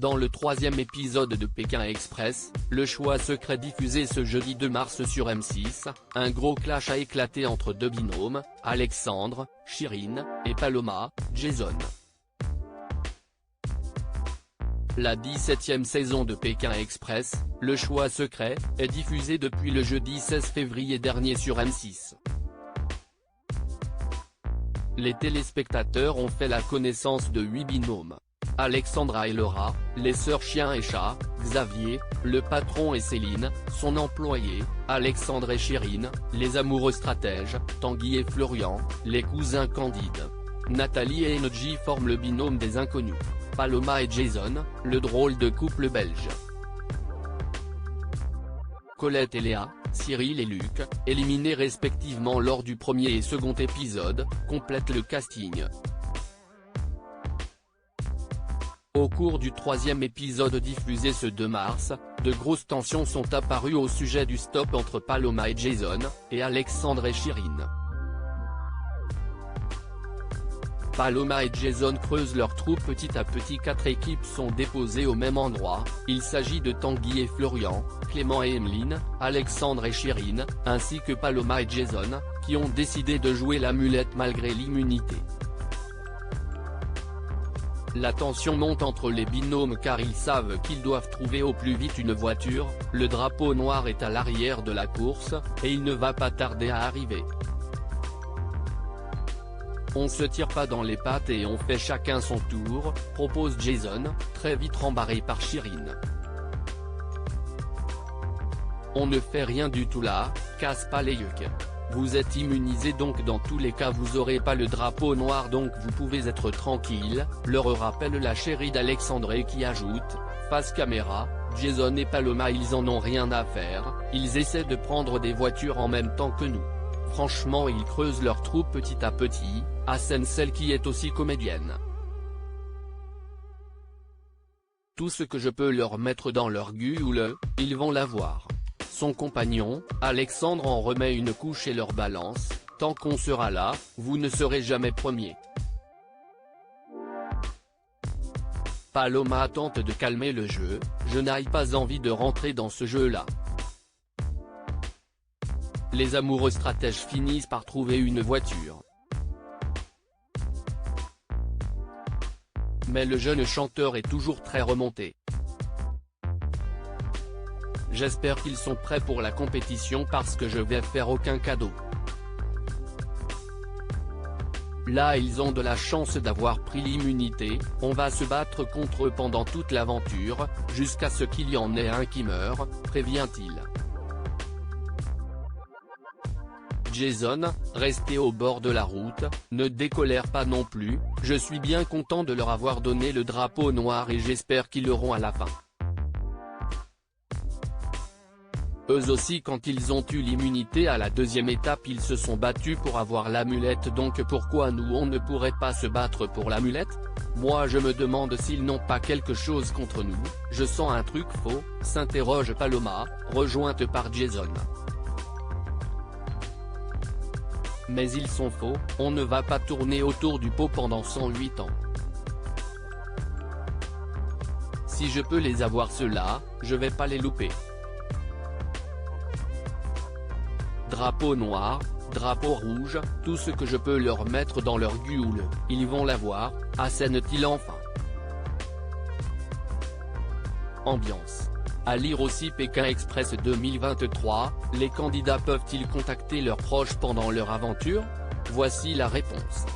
Dans le troisième épisode de Pékin Express, le choix secret diffusé ce jeudi 2 mars sur M6, un gros clash a éclaté entre deux binômes, Alexandre, Chirine, et Paloma, Jason. La 17e saison de Pékin Express, le choix secret, est diffusée depuis le jeudi 16 février dernier sur M6. Les téléspectateurs ont fait la connaissance de 8 binômes. Alexandra et Laura, les sœurs Chien et Chat, Xavier, le patron et Céline, son employé, Alexandre et Chirine, les amoureux stratèges, Tanguy et Florian, les cousins Candide. Nathalie et Enodji forment le binôme des inconnus. Paloma et Jason, le drôle de couple belge. Colette et Léa, Cyril et Luc, éliminés respectivement lors du premier et second épisode, complètent le casting. Au cours du troisième épisode diffusé ce 2 mars, de grosses tensions sont apparues au sujet du stop entre Paloma et Jason, et Alexandre et Chirine. Paloma et Jason creusent leur trou petit à petit. 4 équipes sont déposées au même endroit, il s'agit de Tanguy et Florian, Clément et Emeline, Alexandre et Chirine, ainsi que Paloma et Jason, qui ont décidé de jouer l'amulette malgré l'immunité. La tension monte entre les binômes car ils savent qu'ils doivent trouver au plus vite une voiture, le drapeau noir est à l'arrière de la course, et il ne va pas tarder à arriver. On se tire pas dans les pattes et on fait chacun son tour, propose Jason, très vite rembarré par Chirine. On ne fait rien du tout là, casse pas les yeux. Vous êtes immunisé donc dans tous les cas vous aurez pas le drapeau noir donc vous pouvez être tranquille, leur rappelle la chérie d'Alexandre qui ajoute, face caméra, Jason et Paloma ils en ont rien à faire, ils essaient de prendre des voitures en même temps que nous. Franchement ils creusent leur trou petit à petit, assène celle qui est aussi comédienne. Tout ce que je peux leur mettre dans leur gueule, ils vont l'avoir. Son compagnon, Alexandre en remet une couche et leur balance, tant qu'on sera là, vous ne serez jamais premier. Paloma tente de calmer le jeu, je n'ai pas envie de rentrer dans ce jeu-là. Les amoureux stratèges finissent par trouver une voiture. Mais le jeune chanteur est toujours très remonté. J'espère qu'ils sont prêts pour la compétition parce que je vais faire aucun cadeau. Là ils ont de la chance d'avoir pris l'immunité, on va se battre contre eux pendant toute l'aventure, jusqu'à ce qu'il y en ait un qui meure, prévient-il. Jason, resté au bord de la route, ne décolère pas non plus, je suis bien content de leur avoir donné le drapeau noir et j'espère qu'ils l'auront à la fin. Eux aussi quand ils ont eu l'immunité à la deuxième étape ils se sont battus pour avoir l'amulette donc pourquoi nous on ne pourrait pas se battre pour l'amulette? Moi je me demande s'ils n'ont pas quelque chose contre nous, je sens un truc faux, s'interroge Paloma, rejointe par Jason. Mais ils sont faux, on ne va pas tourner autour du pot pendant 108 ans. Si je peux les avoir ceux-là, je vais pas les louper. Drapeau noir, drapeau rouge, tout ce que je peux leur mettre dans leur gueule, ils vont l'avoir, assène-t-il enfin. Ambiance. À lire aussi Pékin Express 2023, les candidats peuvent-ils contacter leurs proches pendant leur aventure? Voici la réponse.